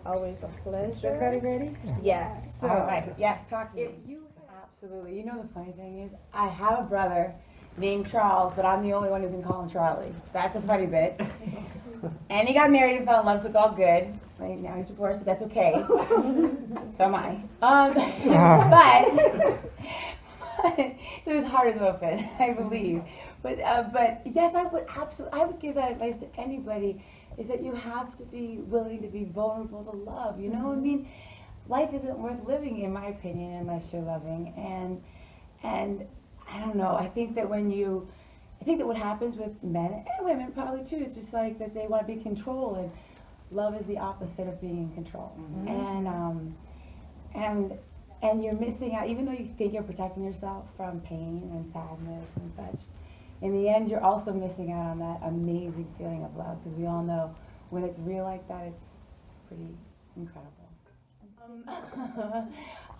always a pleasure. Everybody ready? Yes. So, All right. yes, talk to If me. you absolutely, you know the funny thing is, I have a brother named Charles, but I'm the only one who can call him Charlie. That's the funny bit. And he got married and fell in love, so it's all good. Right, now he's divorced, but that's okay. So am I. But so his heart is open, I believe. But yes, I would give that advice to anybody, is that you have to be willing to be vulnerable to love. You know, I mean, life isn't worth living, in my opinion, unless you're loving. And I don't know. I think that what happens with men and women probably too, it's just like that they want to be in control, and love is the opposite of being in control. And you're missing out, even though you think you're protecting yourself from pain and sadness and such. In the end, you're also missing out on that amazing feeling of love, because we all know when it's real like that, it's pretty incredible.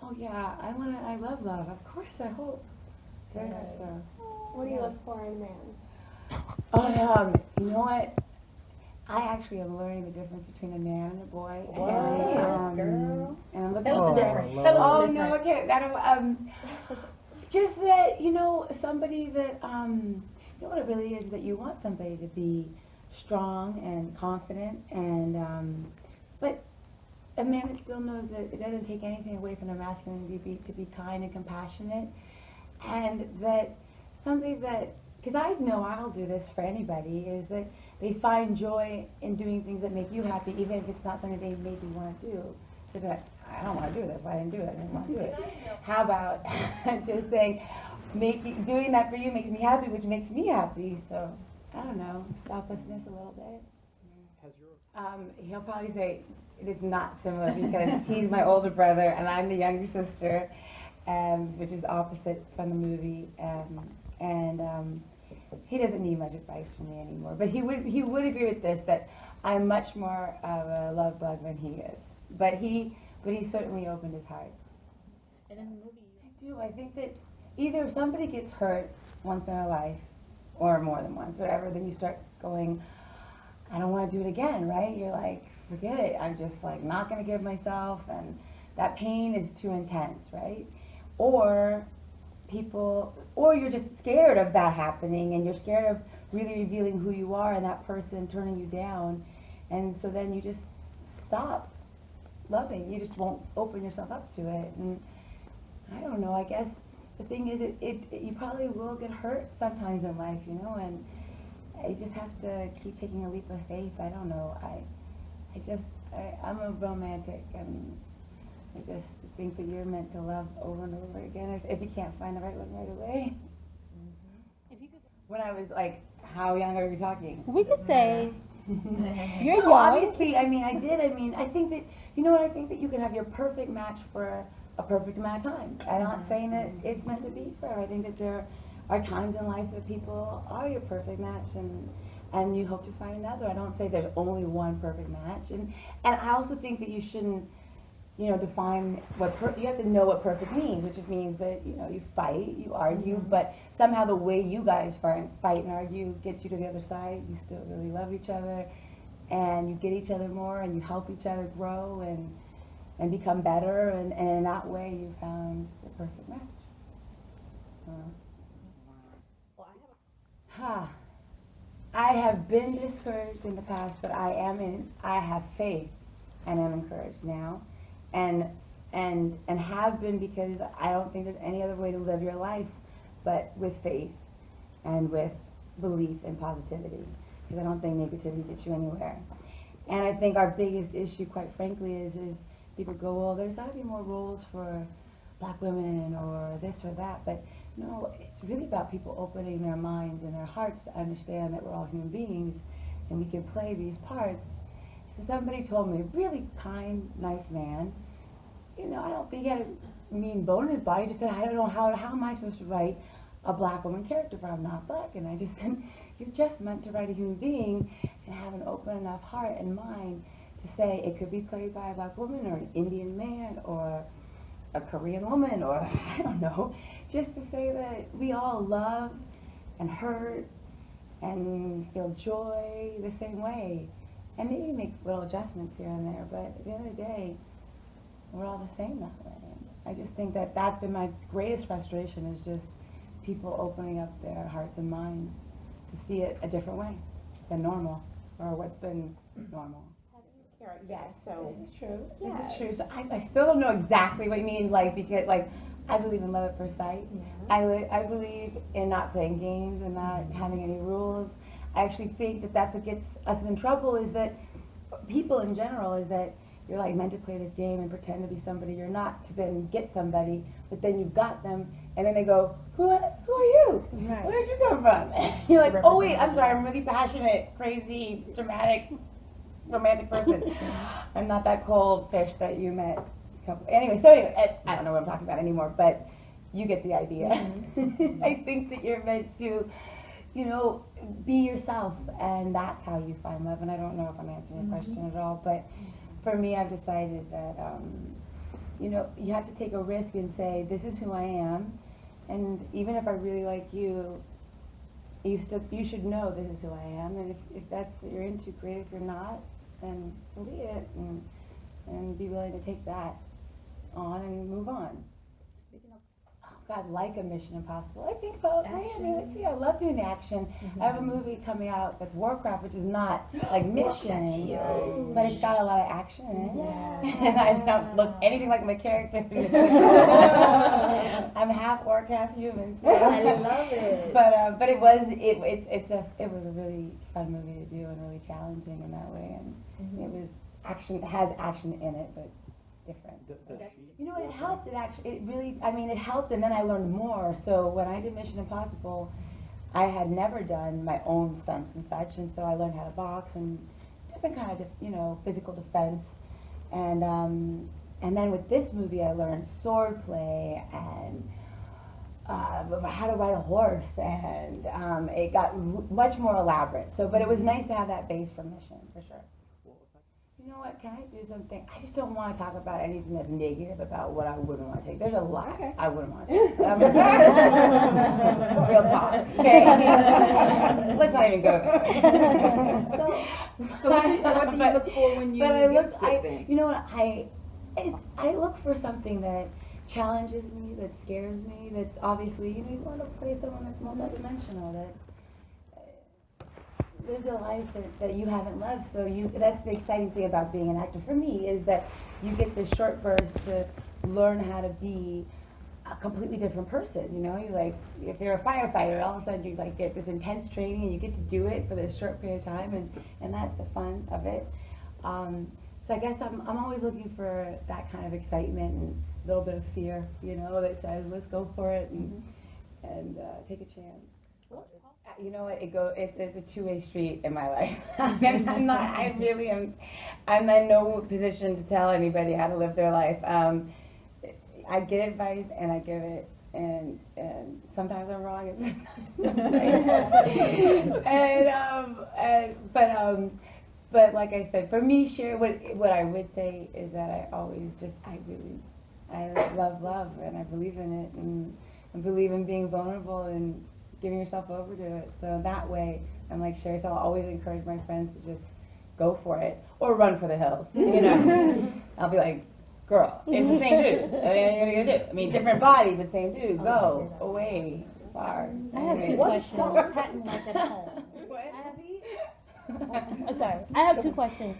Oh yeah, I love love. Of course, I hope. Very much so. What do you look for in a man? Oh, you know what? I actually am learning the difference between a man and a boy. Wow, girl. And I'm looking Tell us the for. difference. Tell us Oh the no, difference. okay. I don't. Just that, you know, somebody that you know what it really is, that you want somebody to be strong and confident, and but a man that still knows that it doesn't take anything away from their masculinity to be kind and compassionate, and that somebody that, because I know I'll do this for anybody, is that they find joy in doing things that make you happy, even if it's not something they maybe want to do. So that, I don't want to do this, why I didn't do it, I didn't want to do it. How about just saying, doing that for you makes me happy, which makes me happy. So, I don't know, selflessness a little bit. He'll probably say it is not similar, because he's my older brother and I'm the younger sister, which is opposite from the movie. He doesn't need much advice from me anymore. But he would agree with this, that I'm much more of a love bug than he is. But he certainly opened his heart. And in the movie, I do. I think that either if somebody gets hurt once in their life, or more than once, whatever, then you start going, I don't want to do it again, right? You're like, forget it. I'm just like not going to give myself, and that pain is too intense, right? Or you're just scared of that happening, and you're scared of really revealing who you are and that person turning you down, and so then you just stop loving. You just won't open yourself up to it. And I don't know, I guess the thing is, you probably will get hurt sometimes in life, you know, and you just have to keep taking a leap of faith. I don't know, I'm a romantic, and I just think that you're meant to love over and over again if you can't find the right one right away. When I was like, how young are we talking? We could say you're No, young. obviously, I think that, you know what, I think that you can have your perfect match for a perfect amount of time. I'm not saying that it's meant to be forever. I think that there are times in life that people are your perfect match, and you hope to find another. I don't say there's only one perfect match. And I also think that you shouldn't, you know, define you have to know what perfect means, which just means that, you know, you fight, you argue, but somehow the way you guys fight and argue gets you to the other side. You still really love each other, and you get each other more, and you help each other grow and become better, and in that way you found the perfect match. I have been discouraged in the past, but I have faith and am encouraged now. And have been, because I don't think there's any other way to live your life but with faith and with belief and positivity, because I don't think negativity gets you anywhere. And I think our biggest issue, quite frankly, is people go, well, there's got to be more roles for black women or this or that, but no, it's really about people opening their minds and their hearts to understand that we're all human beings and we can play these parts. So somebody told me, a really kind, nice man, you know, I don't think he had a mean bone in his body. He just said, I don't know, how am I supposed to write a black woman character if I'm not black? And I just said, you're just meant to write a human being and have an open enough heart and mind to say it could be played by a black woman or an Indian man or a Korean woman, or I don't know, just to say that we all love and hurt and feel joy the same way. And maybe make little adjustments here and there, but at the end of the day, we're all the same that way. I just think that that's been my greatest frustration, is just people opening up their hearts and minds to see it a different way than normal, or what's been normal. Yes, so. This is true. Yes. This is true. So I still don't know exactly what you mean, like, because, like, I believe in love at first sight. I believe in not playing games and not having any rules. I actually think that that's what gets us in trouble, is that people in general, is that you're like meant to play this game and pretend to be somebody you're not, to then get somebody, but then you've got them, and then they go, who are you? Right. Where'd you come from? You're like, oh wait, I'm sorry, I'm really passionate, crazy, dramatic, romantic person. I'm not that cold fish that you met. Anyway, I don't know what I'm talking about anymore, but you get the idea. I think that you're meant to, you know, be yourself, and that's how you find love. And I don't know if I'm answering your question at all, but for me, I've decided that, you know, you have to take a risk and say, this is who I am, and even if I really like you, you should know this is who I am, and if that's what you're into, great. If you're not, then so be it, and be willing to take that on and move on. Oh God, like a Mission Impossible. I think so. I mean, let's see, I love doing the action. I have a movie coming out that's Warcraft, which is not like Mission, but it's got a lot of action in it. Yeah. And I don't look anything like my character. I'm half orc, half human. So. I love it. But it was a really fun movie to do, and really challenging in that way, and it was action. It has action in it, but it's different. You know what, it helped. It helped, and then I learned more. So when I did Mission Impossible, I had never done my own stunts and such, and so I learned how to box and different kind of, you know, physical defense. And then with this movie, I learned sword play and how to ride a horse, and it got much more elaborate. So, but it was nice to have that base for Mission, for sure. You know what, can I do something? I just don't want to talk about anything that's negative about what I wouldn't want to take. There's a lot I wouldn't want to take. Real talk, okay? Let's not even go there. So what do you look for when you get script then? You know what, I look for something that challenges me, that scares me, that's obviously, you know, you want to play someone that's multidimensional, that's lived a life that you haven't lived. So that's the exciting thing about being an actor for me, is that you get this short burst to learn how to be a completely different person. You know, you like, if you're a firefighter, all of a sudden you like get this intense training and you get to do it for this short period of time, and that's the fun of it. So I guess I'm always looking for that kind of excitement and a little bit of fear, you know, that says let's go for it and take a chance. You know what? It's a two-way street in my life. I'm in no position to tell anybody how to live their life. I get advice and I give it, and sometimes I'm wrong and sometimes right. But like I said, for me, what I would say is that I love and I believe in it, and I believe in being vulnerable and giving yourself over to it. So that way, I'm like Sherry, so I'll always encourage my friends to just go for it or run for the hills. You know, I'll be like, girl, it's the same dude. What are you gonna do? I mean, different body, but same dude. Go away, far. I have two questions. Patton was at home. Sorry, I have two questions.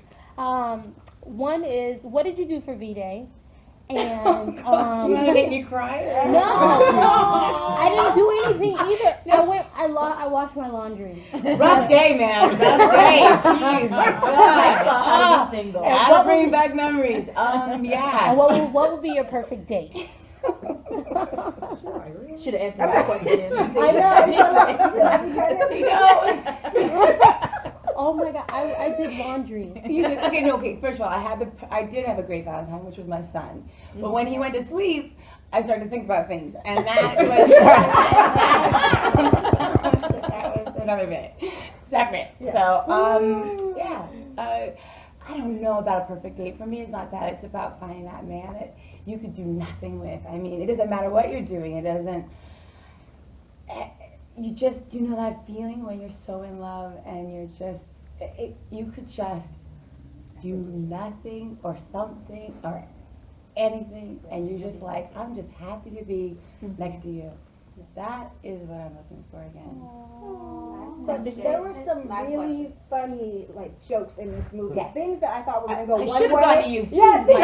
One is, what did you do for V-Day? And you want to make me cry? No, I didn't do anything either. I washed my laundry. Rough day, man. Rough day. Jeez. I was single. I'll bring back memories. Yeah. And what would be your perfect date? Should have answered that question. Oh my God, I did laundry. Okay. First of all, I did have a great Valentine, which was my son. But when he went to sleep, I started to think about things, and that was another bit separate. Yeah. So I don't know about a perfect date. For me, it's not that. It's about finding that man that you could do nothing with. I mean, it doesn't matter what you're doing. It doesn't. You know that feeling when you're so in love and you're just, you could just do nothing or something or anything, and you're just like, I'm just happy to be next to you. That is what I'm looking for again. So there were some really funny like jokes in this movie. Yes. Things that I thought were gonna go I one should have way. gone to you. Yes. What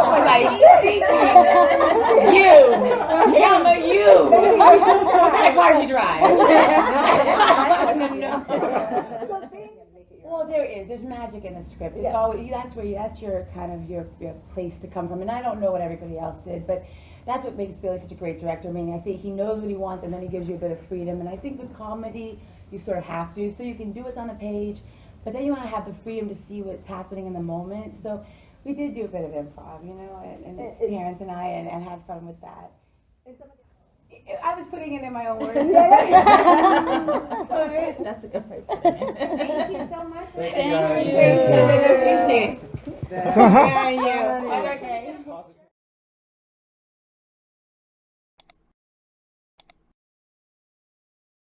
was I thinking? You. Yama, you. What kind of car did you drive? So things- Well, there is. There's magic in the script. It's always that's your kind of your place to come from. And I don't know what everybody else did, but that's what makes Billy such a great director. I mean, I think he knows what he wants, and then he gives you a bit of freedom. And I think with comedy, you sort of have to. So you can do what's on the page, but then you want to have the freedom to see what's happening in the moment. So we did do a bit of improv, you know, and Terrence and I, and had fun with that. I was putting it in my own words. Sorry. That's a good way. Thank you so much. Thank Thank you. I appreciate it. That- Thank you.